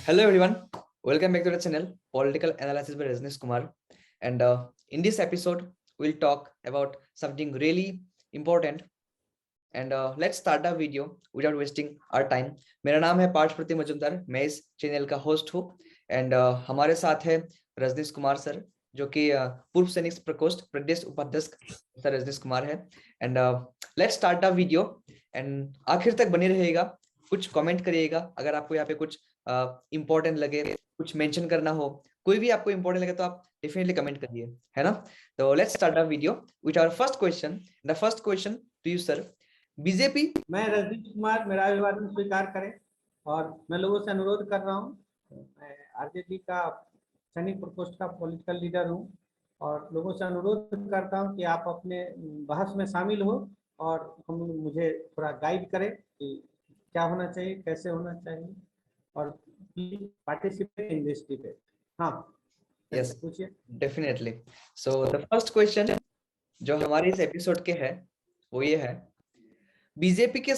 Hello everyone, welcome back to the channel Political Analysis by Rajneesh Kumar. And in this episode, we'll talk about something really important. And let's start the video without wasting our time. मेरा नाम है पार्थ प्रति मजुमदार, मैं इस channel का host हूँ. And हमारे साथ है रजनीश कुमार सर, जो कि पूर्व सैनिक प्रकोष्ठ प्रदेश उपाध्यक्ष सर रजनीश कुमार है. And let's start the video. And आखिर तक बने रहिएगा, कुछ कमेंट करिएगा अगर आपको यहाँ पे कुछ इम्पोर्टेंट लगे, कुछ मेंशन करना हो, कोई भी आपको इम्पोर्टेंट लगे तो आप डेफिनेटली कमेंट करिए, है ना. तो let's start the video with our first question. The first question to you sir. BJP, मैं रजनीश कुमार, मेरा अभिवादन स्वीकार करें और मैं लोगों से अनुरोध कर रहा हूँ. मैं आरजेडी का सैनिक प्रकोष्ठ का पॉलिटिकल लीडर हूँ और लोगों से अनुरोध करता हूँ कि आप अपने बहस में शामिल हो और मुझे थोड़ा गाइड करें कि क्या होना चाहिए, कैसे होना चाहिए और पार्टिसिपेट इन दिस डिबेट. हाँ, यस, पूछिए. Definitely. So the first question जो हमारे इस एपिसोड के है वो ये है, बीजेपी के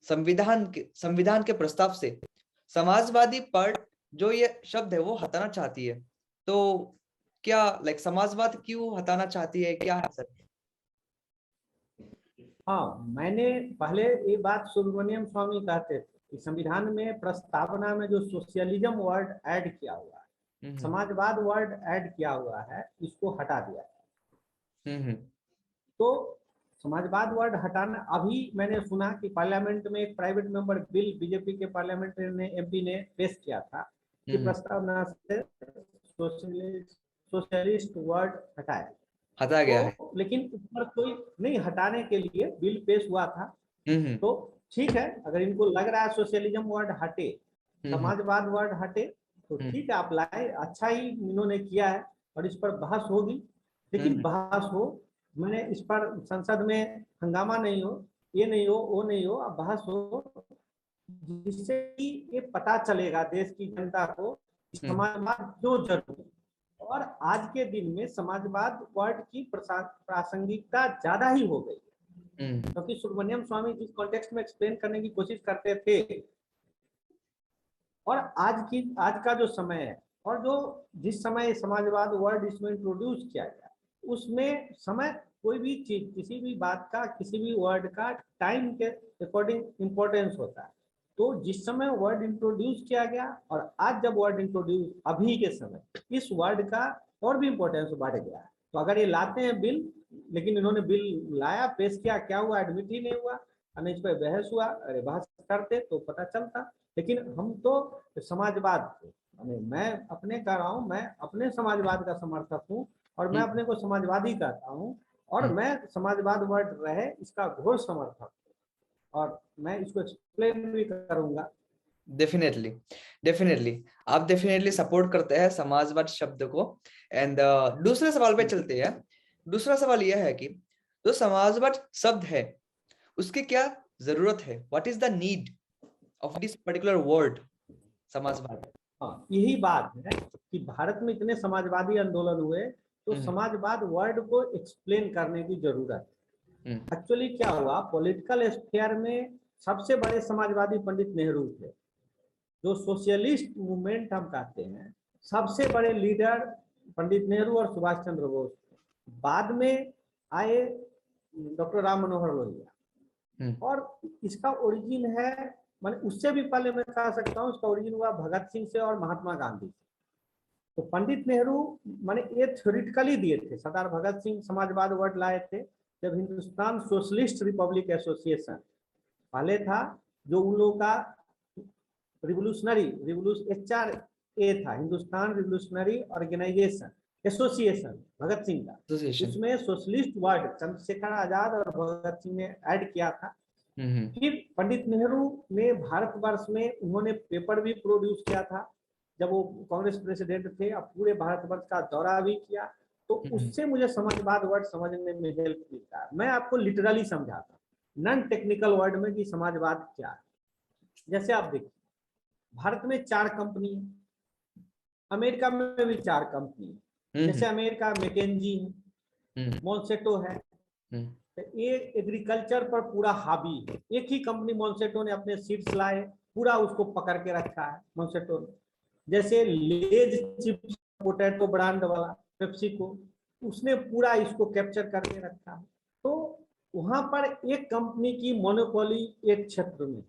संविधान के प्रस्ताव से समाजवादी पार्टी जो ये शब्द है वो हटाना चाहती है. तो क्या समाजवाद क्यों हटाना चाहती है, क्या है सर? हाँ, मैंने पहले ये बात सुब्रमण्यम स्वामी कहते थे कि संविधान में प्रस्तावना में जो सोशलिज्म वर्ड ऐड किया हुआ है, समाजवाद वर्ड ऐड किया हुआ है, इसको हटा दिया है. तो समाजवाद वर्ड हटाना, अभी मैंने सुना कि पार्लियामेंट में एक प्राइवेट मेंबर बिल बीजेपी के पार्लियामेंट ने एमपी ने पेश किया था कि प्रस्तावना से सोशलिस्ट वर्ड हटा गया है. लेकिन उस पर कोई नहीं, हटाने के लिए बिल पेश हुआ था. तो ठीक है, अगर इनको लग रहा है सोशलिज्म वर्ड हटे, समाजवाद वर्ड हटे, तो ठीक है, आप लाए, अच्छा ही इन्होंने किया है और इस पर बहस होगी. लेकिन बहस हो, मैंने इस पर संसद में हंगामा नहीं हो, ये नहीं हो, वो नहीं हो, अब बहस हो जिससे कि ये पता चलेगा देश की जनता को समाजवाद क्यों जरूरी. और आज के दिन में समाजवाद वर्ड की प्रासंगिकता ज्यादा ही हो गई है, क्योंकि सुब्रमण्यम स्वामी जिस कॉन्टेक्स्ट में एक्सप्लेन करने की कोशिश करते थे और आज का जो समय है और जो जिस समय समाजवाद वर्ड इसमें इंट्रोड्यूस किया गया, उसमें समय, कोई भी चीज, किसी भी बात का, किसी भी वर्ड का टाइम के अकॉर्डिंग इंपॉर्टेंस होता है. तो जिस समय वर्ड इंट्रोड्यूस किया गया और आज जब वर्ड इंट्रोड्यूस अभी के समय, इस वर्ड का और भी इंपॉर्टेंस बढ़ गया है. तो अगर ये लाते हैं बिल, लेकिन इन्होंने बिल लाया, पेश किया, क्या हुआ, एडमिट ही नहीं हुआ, और इस पर बहस हुआ. अरे बहस करते तो पता चलता. लेकिन हम तो समाजवाद, मैं अपने कह रहा हूँ, मैं अपने समाजवाद का समर्थक हूँ और मैं अपने को समाजवादी कहता हूँ और मैं समाजवाद वर्ड रहे इसका घोर समर्थक हूँ और मैं इसको एक्सप्लेन भी करूंगा. डेफिनेटली आप डेफिनेटली सपोर्ट करते हैं समाजवाद शब्द को. एंड दूसरे सवाल पे चलते हैं. दूसरा सवाल यह है कि जो समाजवाद शब्द है उसकी क्या जरूरत है, what is the need of this particular word समाजवाद. हाँ, यही बात है कि भारत में इतने समाजवादी आंदोलन हुए तो समाजवाद वर्ड को एक्सप्लेन करने की जरूरत है. एक्चुअली क्या हुआ, पॉलिटिकल स्फीयर में सबसे बड़े समाजवादी पंडित नेहरू थे, जो सोशलिस्ट मूवमेंट हम कहते हैं, सबसे बड़े लीडर पंडित नेहरू और सुभाष चंद्र बोस. बाद में आए डॉक्टर राम मनोहर लोहिया और इसका ओरिजिन है, माने उससे भी पहले मैं कह सकता हूँ इसका ओरिजिन हुआ भगत सिंह से और महात्मा गांधी से. तो पंडित नेहरू माने ये थ्योरेटिकली दिए थे. सरदार भगत सिंह समाजवाद वर्ड लाए थे जब हिंदुस्तान सोशलिस्ट रिपब्लिक एसोसिएशन पहले था, जो उन लोगों का HRA था, Hindustan revolutionary organisation association, Bhagat Singh का. उसमें सोशलिस्ट वर्ड चंद्रशेखर आजाद और भगत सिंह ने ऐड किया था. फिर पंडित नेहरू ने भारतवर्ष में उन्होंने पेपर भी प्रोड्यूस किया था जब वो कांग्रेस प्रेसिडेंट थे, अब पूरे भारतवर्ष का दौरा भी किया. तो उससे मुझे समाजवाद वर्ड समझने में हेल्प मिलता है. मैं आपको लिटरली समझाता हूँ, नॉन टेक्निकल वर्ड में कि समाजवाद क्या है. जैसे आप देखिए, भारत में 4 कंपनी है, अमेरिका में भी 4 कंपनी है. जैसे अमेरिका मैकेंजी है, मॉन्सेटो है. ये एग्रीकल्चर पर पूरा हावी है. एक ही कंपनी मॉन्सेटो ने अपने सीड्स लाए पूरा उसको पकड़ के रखा है मॉन्सेटो ने। जैसे लेज चिप्स पोटैटो ब्रांड वाला पेप्सी को, उसने पूरा इसको कैप्चर करके रखा है। तो वहां पर एक कंपनी की मोनोपोली एक क्षेत्र में।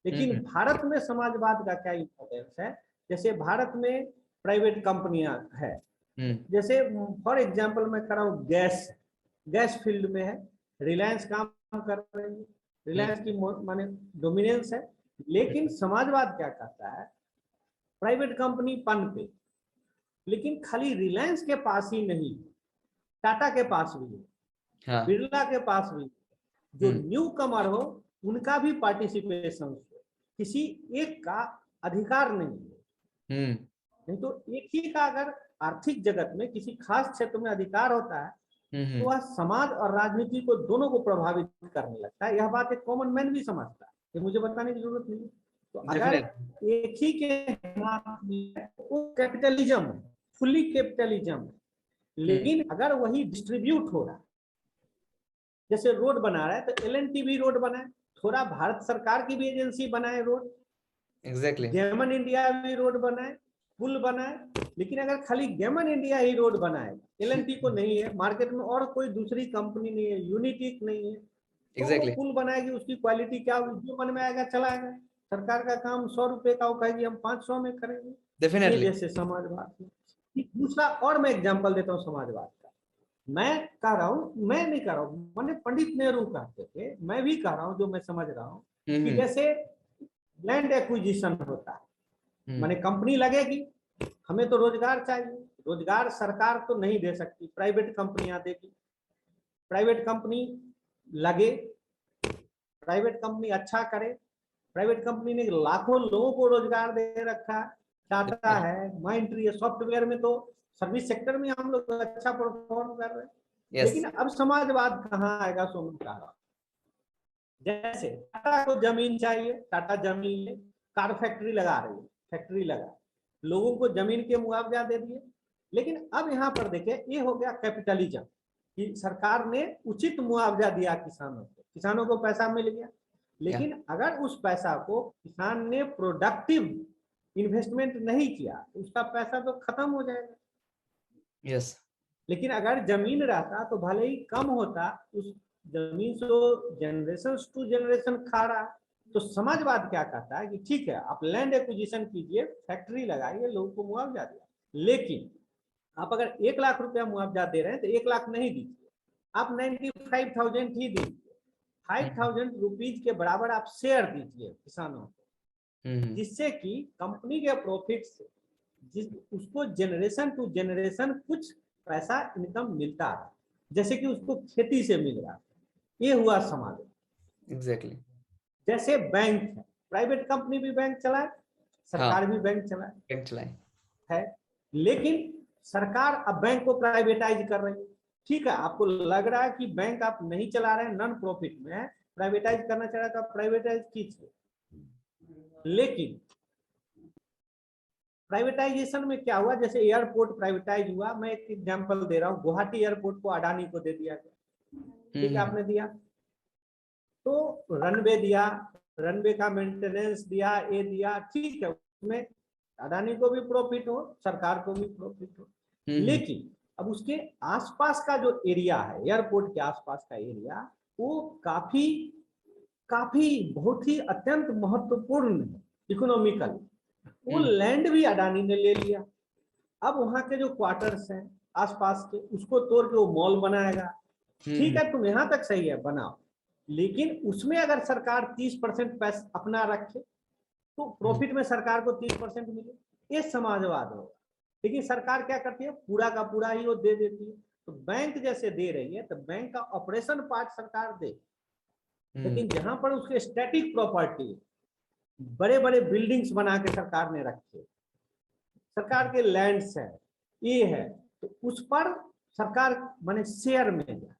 लेकिन भारत में समाजवाद का क्या इंपॉर्टेंस है, जैसे भारत में प्राइवेट कंपनियां है, जैसे फॉर एग्जांपल मैं कर रहा हूँ गैस फील्ड में है, रिलायंस काम कर रही है, रिलायंस की माने डोमिनेंस है। लेकिन समाजवाद क्या कहता है, प्राइवेट कंपनी पन पे, लेकिन खाली रिलायंस के पास ही नहीं, टाटा के पास भी है, हाँ। बिरला के पास भी, जो न्यू कमर हो उनका भी पार्टिसिपेशन हो, किसी एक का अधिकार नहीं है। नहीं तो एक ही का अगर आर्थिक जगत में किसी खास क्षेत्र में अधिकार होता है तो वह समाज और राजनीति को दोनों को प्रभावित करने लगता है। यह बात एक कॉमन मैन भी समझता है, ये मुझे बताने की जरूरत नहीं। तो अगर एक ही के वो कैपिटलिज्म, फुल्ली कैपिटलिज्म, लेकिन अगर वही डिस्ट्रीब्यूट हो रहा है, जैसे रोड बना रहा है तो एल&टी भी रोड बनाए, थोड़ा भारत सरकार की भी एजेंसी बनाए रोड, एग्जैक्टली गेमन इंडिया भी रोड बनाए, पुल बनाए। लेकिन अगर खाली गेमन इंडिया ही रोड बनाए, एल&टी को नहीं है, मार्केट में और कोई दूसरी कंपनी नहीं है, यूनिटिक नहीं है, एग्जैक्टली तो पुल बनाएगी, उसकी क्वालिटी क्या होगी, जो मन में आएगा चलाएगा। सरकार का काम 100 रुपए का, वो कहेगी हम 500 में करेंगे, डेफिनेटली। जैसे समाजवाद। दूसरा और मैं एग्जांपल देता हूँ समाजवाद का, मैं कह रहा हूँ, मैं नहीं कह रहा हूँ, मैंने पंडित नेहरू कहते थे, मैं भी कह रहा हूँ जो मैं समझ रहा हूँ कि जैसे लैंड एक्विजिशन होता है, माने कंपनी लगेगी, हमें तो रोजगार चाहिए, रोजगार सरकार तो नहीं दे सकती, प्राइवेट कंपनियां देगी, प्राइवेट कंपनी लगे, प्राइवेट कंपनी अच्छा करे, प्राइवेट कंपनी ने लाखों लोगों को रोजगार दे रखा, टाटा है, माइंडट्री है, सॉफ्टवेयर में तो सर्विस सेक्टर में हम लोग अच्छा परफॉर्म कर रहे हैं। yes. लेकिन अब समाजवाद कहाँ आएगा, सो मैं कह रहा हूं, जैसे टाटा को जमीन चाहिए, टाटा जमीन ले, कार फैक्ट्री लगा रही है, फैक्ट्री लगा, लोगों को जमीन के मुआवजा दे दिए। लेकिन अब यहाँ पर देखिए, ये हो गया कैपिटलिज्म कि सरकार ने उचित मुआवजा दिया किसानों को, किसानों को पैसा मिल गया। लेकिन अगर उस पैसा को किसान ने प्रोडक्टिव इन्वेस्टमेंट नहीं किया तो उसका पैसा तो खत्म हो जाएगा। यस। लेकिन अगर जमीन रहता तो भले ही कम होता, उस जमीन से जनरेशन टू जनरेशन खा रहा। तो समाजवाद क्या कहता है कि ठीक है, आप लैंड एक्विजिशन कीजिए, फैक्ट्री लगाइए, लोगों को मुआवजा दिया, लेकिन आप अगर 1 लाख रुपया मुआवजा दे रहे हैं तो 1 लाख नहीं दीजिए, आप 95,000 ही दीजिए, 5,000 रुपीज के बराबर आप शेयर दीजिए किसानों को, जिससे कि कंपनी के प्रॉफिट से उसको जनरेशन टू जनरेशन कुछ पैसा इनकम मिलता है, जैसे कि उसको खेती से मिल रहा है। ये हुआ समाज। एग्जैक्टली। जैसे बैंक है, प्राइवेट कंपनी भी बैंक चलाए, सरकार भी बैंक चलाए है, लेकिन सरकार अब बैंक को प्राइवेटाइज कर रही है। ठीक है, आपको लग रहा है कि बैंक आप नहीं चला रहे हैं, नॉन प्रॉफिट में है, प्राइवेटाइज करना चाह रहा है तो आप प्राइवेटाइज कीजिए। लेकिन प्राइवेटाइजेशन में क्या हुआ, जैसे एयरपोर्ट प्राइवेटाइज हुआ, मैं एक एग्जांपल दे रहा हूँ, गुवाहाटी एयरपोर्ट को अडानी को दे दिया गया। ठीक है, आपने दिया तो रनवे दिया, रनवे का मेंटेनेंस दिया, ये दिया, ठीक है, उसमें अडानी को भी प्रॉफिट हो, सरकार को भी प्रॉफिट हो। लेकिन अब उसके आसपास का जो एरिया है, एयरपोर्ट के आसपास का एरिया, वो काफी बहुत ही अत्यंत महत्वपूर्ण है इकोनॉमिकल, वो लैंड भी अडानी ने ले लिया। अब वहां के जो क्वार्टर्स हैं आसपास के, उसको तोड़ के वो मॉल बनाएगा। ठीक है, तुम यहाँ तक सही है, बनाओ, लेकिन उसमें अगर सरकार 30% पैसा अपना रखे तो प्रॉफिट में सरकार को 30% मिले, ये समाजवाद होगा। लेकिन सरकार क्या करती है, पूरा का पूरा ही वो दे देती है। तो बैंक जैसे दे रही है तो बैंक का ऑपरेशन पार्ट सरकार दे, लेकिन जहां पर उसके स्टैटिक प्रॉपर्टी, बड़े बड़े बिल्डिंग्स बना के सरकार ने रखे, सरकार के लैंड्स है, ये है, तो उस पर सरकार माने शेयर में जाए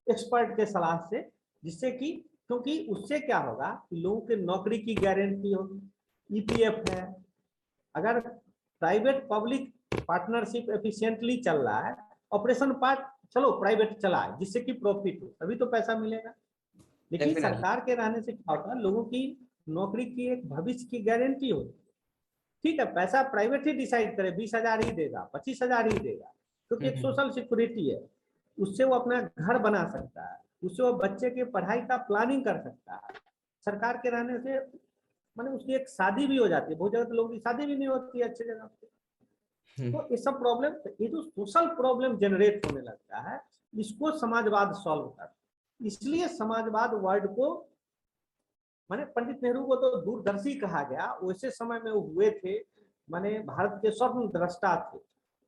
एक्सपर्ट के सलाह से, जिससे कि, क्योंकि उससे क्या होगा, लोगों के नौकरी की गारंटी होगी। ईपीएफ है, अगर प्राइवेट पब्लिक पार्टनरशिप एफिशिएंटली चल रहा है, ऑपरेशन पार्ट चलो प्राइवेट चलाए, जिससे कि प्रॉफिट हो, तभी तो पैसा मिलेगा। लेकिन सरकार के रहने से क्या होता है, लोगों की नौकरी की एक भविष्य की गारंटी होती है। ठीक है, पैसा प्राइवेट ही डिसाइड करे, 20,000 ही देगा, 25,000 ही देगा, क्योंकि एक सोशल सिक्योरिटी है। उससे वो अपना घर बना सकता है, उससे वो बच्चे की पढ़ाई का प्लानिंग कर सकता है। सरकार के रहने से माने उसकी एक शादी भी हो जाती है, बहुत जगह तो लोगों की शादी भी नहीं होती है अच्छे जगह पे। तो ये सब प्रॉब्लम, ये जो सोशल प्रॉब्लम जनरेट होने लगता है, इसको समाजवाद सॉल्व करता है। इसलिए समाजवाद वर्ड को, माने पंडित नेहरू को तो दूरदर्शी कहा गया, वैसे समय में वो हुए थे, माने भारत के स्वप्न दृष्टा थे।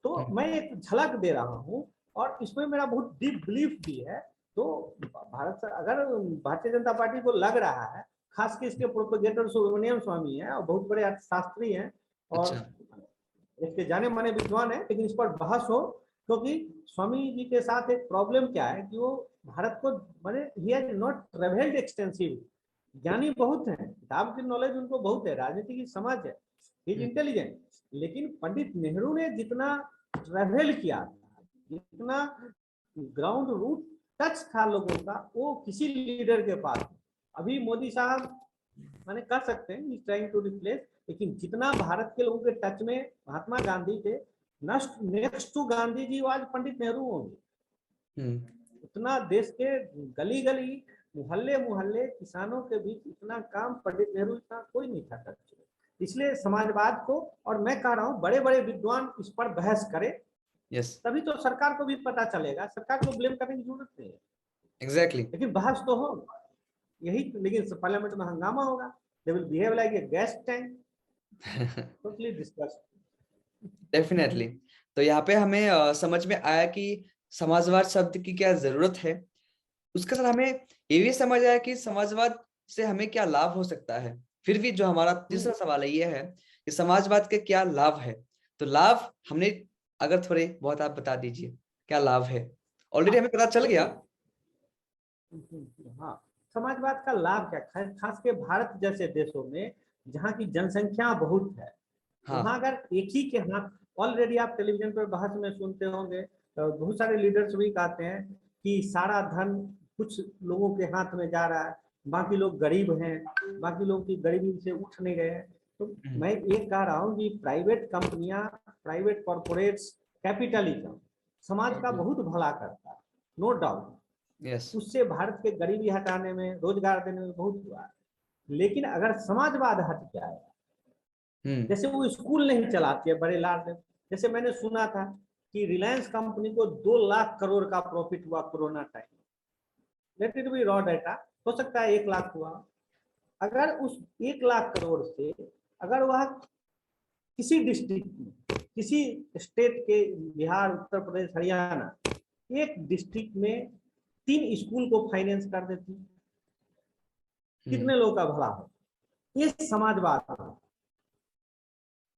तो मैं एक झलक दे रहा हूँ, और इसमें मेरा बहुत डीप बिलीफ भी है। तो भारत अगर भारतीय जनता पार्टी को लग रहा है, खास के इसके प्रोपेगेटर सुब्रमण्यम स्वामी है और बहुत बड़े अर्थशास्त्री हैं और इसके जाने माने विद्वान है, लेकिन इस पर बहस हो, क्योंकि स्वामी जी के साथ एक प्रॉब्लम क्या है कि वो भारत को माने he has not travelled extensive, ज्ञानी बहुत है, किताब की नॉलेज उनको बहुत है, राजनीति की समझ है, इज इंटेलिजेंट। लेकिन पंडित नेहरू ने जितना ट्रेवल किया, जितना ग्राउंड रूट टच था लोगों का, वो किसी लीडर के पास। अभी मोदी साहब माने कह सकते हैं इज ट्राइंग टू रिप्लेस, लेकिन जितना भारत के लोगों के टच में महात्मा गांधी थे, नेक्स्ट टू गांधी जी आज पंडित नेहरू होंगे। उतना देश के गली गली, मुहल्ले मुहल्ले, किसानों के बीच इतना काम पंडित नेहरू का कोई नहीं था कर चुके। इसलिए समाजवाद को, और मैं कह रहा हूँ बड़े बड़े विद्वान इस पर बहस करें, तभी तो सरकार को भी पता चलेगा। सरकार को ब्लेम करने की जरूरत नहीं है, एग्जैक्टली, लेकिन बहस तो हो यही। लेकिन पार्लियामेंट में हंगामा होगा, they will behave like a gas tank, totally discuss. Definitely. तो यहाँ पे हमें समझ में आया कि समाजवाद शब्द की क्या जरूरत है, उसके साथ हमें ये भी समझ आया कि समाजवाद से हमें क्या लाभ हो सकता है। फिर भी जो हमारा तीसरा सवाल है ये है कि समाजवाद के क्या लाभ है। तो लाभ हमने अगर थोड़े बहुत आप बता दीजिए क्या लाभ है, ऑलरेडी हमें पता चल गया। हाँ, समाजवाद का लाभ क्या, खास के भारत जैसे देशों में जहाँ की जनसंख्या बहुत है, वहाँ अगर एक ही के हाथ, ऑलरेडी आप टेलीविजन पर बहस में सुनते होंगे, बहुत सारे लीडर्स भी कहते हैं कि सारा धन कुछ लोगों के हाथ में जा रहा है, बाकी लोग गरीब हैं, बाकी लोग की गरीबी से उठ नहीं रहे हैं। तो मैं ये कह रहा हूँ कि प्राइवेट कंपनियां, प्राइवेट कॉर्पोरेट्स, कैपिटलिज्म समाज का बहुत भला करता है, नो डाउट। उससे भारत के गरीबी हटाने में, रोजगार देने में बहुत हुआ है। लेकिन अगर समाजवाद हट जाएगा, जैसे वो स्कूल नहीं चलाते बड़े लार्ज, जैसे मैंने सुना था कि रिलायंस कंपनी को 2 लाख करोड़ का प्रॉफिट हुआ corona time, let it be raw data, हो सकता है 1 लाख हुआ। अगर उस 1 लाख करोड़ से अगर वह किसी डिस्ट्रिक्ट में, किसी स्टेट के, बिहार, उत्तर प्रदेश, हरियाणा, एक डिस्ट्रिक्ट में 3 स्कूल को फाइनेंस कर देती, कितने लोगों का भला हो, ये समाजवाद है।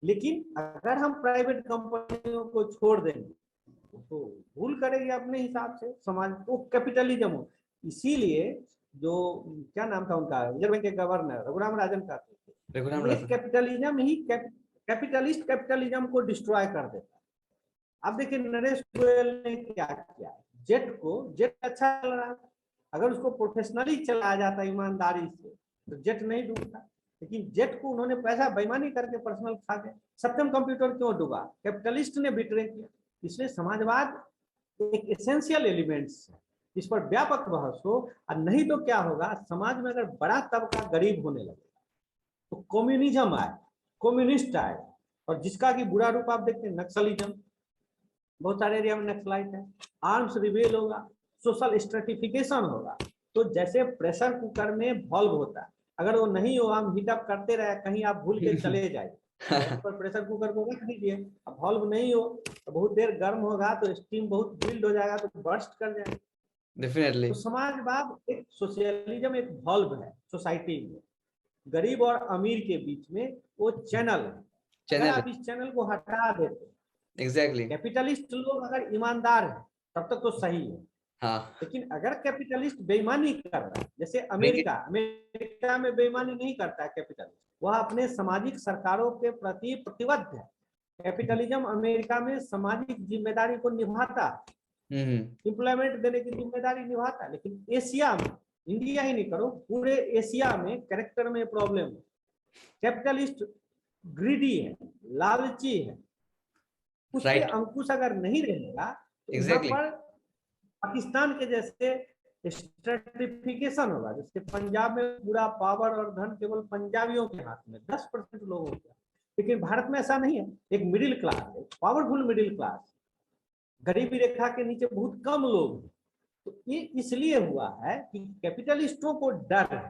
लेकिन अगर हम प्राइवेट कंपनियों को छोड़ देंगे तो भूल करेंगे अपने हिसाब से, समाज को कैपिटलिज्म हो। इसीलिए जो क्या नाम था उनका, रिजर्व बैंक के गवर्नर रघुराम राजन का, कैपिटलिज्म ही कैपिटलिस्ट कैपिटलिज्म को डिस्ट्रॉय कर देता है। अब देखिए नरेश गोयल ने क्या किया, जेट अच्छा चल रहा है, अगर उसको प्रोफेशनली चलाया जाता ईमानदारी से तो जेट नहीं डूबता, लेकिन जेट को उन्होंने पैसा बेईमानी करके पर्सनल खा गए। सत्यम कंप्यूटर क्यों डूबा, कैपिटलिस्ट ने बिट्रे किया। इसलिए समाजवाद एक एसेंशियल एलिमेंट्स है, इस पर व्यापक बहस हो। और नहीं तो क्या होगा, समाज में अगर बड़ा तबका गरीब होने लगेगा तो कम्युनिज्म आए, कम्युनिस्ट आए, और जिसका कि बुरा रूप आप देखते हैं नक्सलिज्म, बहुत सारे एरिया में नक्सलाइट है, आर्म्स रिवेल होगा, सोशल स्ट्रेटिफिकेशन होगा। तो जैसे प्रेशर कुकर में वॉल्व होता है, अगर वो नहीं हो, हम हीटअप करते रहे, कहीं आप भूल के चले जाए पर प्रेशर कुकर को रख दीजिए, अब वॉल्व नहीं हो तो बहुत देर गर्म होगा तो स्टीम बहुत बिल्ड हो जाएगा तो बर्स्ट कर जाएगा। डेफिनेटली। तो समाजवाद एक सोशलिज्म, एक वॉल्व है सोसाइटी में, गरीब और अमीर के बीच में वो चैनल है। अगर आप इस चैनल को हटा देते, एग्जैक्टली, कैपिटलिस्ट लोग अगर ईमानदार है तब तक तो सही है। हाँ। लेकिन अगर कैपिटलिस्ट बेईमानी कर रहा है, जैसे अमेरिका में बेईमानी नहीं करता है कैपिटलिस्ट, वह अपने सामाजिक सरकारों के प्रति प्रतिबद्ध है। कैपिटलिज्म अमेरिका में सामाजिक जिम्मेदारी को निभाता, एम्प्लॉयमेंट देने की जिम्मेदारी निभाता, लेकिन एशिया में इंडिया ही नहीं करो, पूरे एशिया में कैरेक्टर में प्रॉब्लम है। कैपिटलिस्ट ग्रीडी है, लालची है, उस पे अंकुश अगर नहीं रहेगा तो यहाँ पर पाकिस्तान के जैसे स्ट्रेटिफिकेशन होगा, जैसे पंजाब में पूरा पावर और धन केवल पंजाबियों के हाथ में, 10% लोगों का। लेकिन भारत में ऐसा नहीं है, एक मिडिल क्लास है, पावरफुल मिडिल क्लास, गरीबी रेखा के नीचे बहुत कम लोग। तो ये इसलिए हुआ है कि कैपिटलिस्टों को डर है,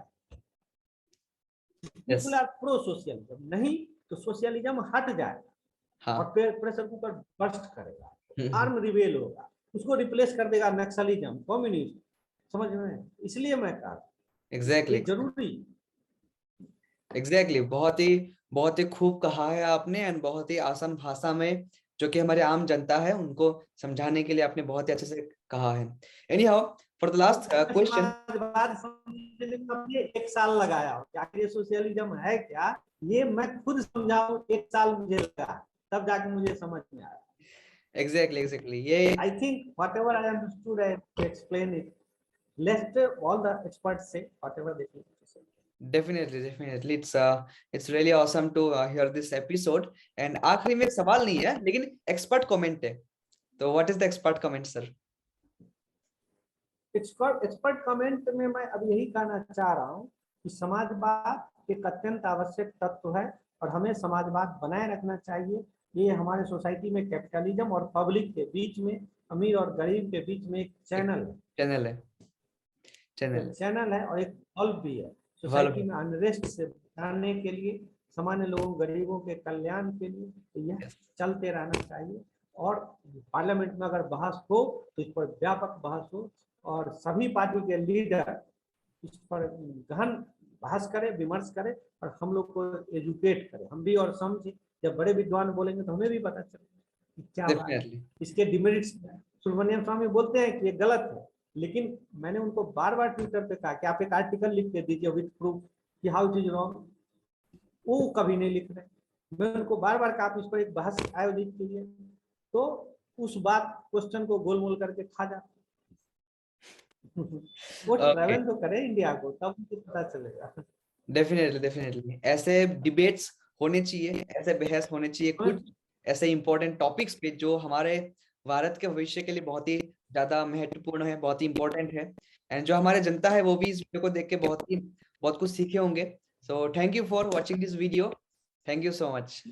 प्रो सोशलिज्म नहीं तो सोशलिज्म हट जाएगा और प्रेशर कुकर बर्स्ट करेगा, आर्म रिवेल होगा, उसको रिप्लेस कर देगा नक्सलिज्म, कम्युनिस्ट। समझ में? इसलिए मैं कहा एग्जैक्टली जरूरी बहुत ही खूब कहा है आपने, एंड बहुत ही आसान भाषा में जो कि हमारे आम जनता है उनको समझाने के लिए आपने बहुत ही अच्छे से कहा है। Any how, for the last question, एक साल लगाया क्या ये सोशलिज्म है क्या, ये मैं खुद समझाऊं, एक साल मुझे लगा, तब जाके मुझे समझ में आया। एग्जैक्टली ये I think whatever I understood I explain it, let all the experts say whatever they think. Definitely it's really awesome to hear this episode। and आखिरी में एक सवाल नहीं है लेकिन एक्सपर्ट कमेंट है, तो what is the expert comment sir? Expert comment में मैं अब यही कहना चाह रहा हूँ कि समाजवाद एक अत्यंत आवश्यक तत्व है और हमें समाजवाद बनाए रखना चाहिए। ये हमारे सोसाइटी में कैपिटलिज्म और पब्लिक के बीच में, अमीर और गरीब के बीच में एक चैनल है और एक बल्ब भी है। सोसाइटी में अनरेस्ट से बचाने के लिए, सामान्य लोगों गरीबों के कल्याण के लिए, तो यह चलते रहना चाहिए। और पार्लियामेंट में अगर बहस हो तो इस पर व्यापक बहस हो और सभी पार्टी के लीडर इस पर गहन बहस करें, विमर्श करें और हम लोग को एजुकेट करें, हम भी, और समझे। जब बड़े विद्वान बोलेंगे तो हमें भी पता चलेगा कि क्या बात है, इसके डिमेरिट्स। सुब्रमण्यम स्वामी बोलते हैं कि ये गलत है, लेकिन मैंने उनको बार बार ट्विटर पे कहा कि आप एक आर्टिकल लिख के दीजिए विद प्रूफ कि हाउ इट इज रॉन्ग, वो कभी नहीं लिख रहे। मैं उनको बार बार कहा आप इस पर एक बहस आयोजित कीजिए, तो उस बात क्वेश्चन को गोलमोल करके खा जाते। वो ट्रैवल तो करे इंडिया को, तब पता चलेगा। डेफिनेटली ऐसे डिबेट्स होने चाहिए, ऐसे बहस होने चाहिए कुछ ऐसे इंपॉर्टेंट टॉपिक्स पे जो हमारे भारत के भविष्य के लिए बहुत ही ज्यादा महत्वपूर्ण है, बहुत ही इंपॉर्टेंट है। एंड जो हमारे जनता है वो भी इस वीडियो को देख के बहुत कुछ सीखे होंगे। So thank you for watching this video, thank you so much.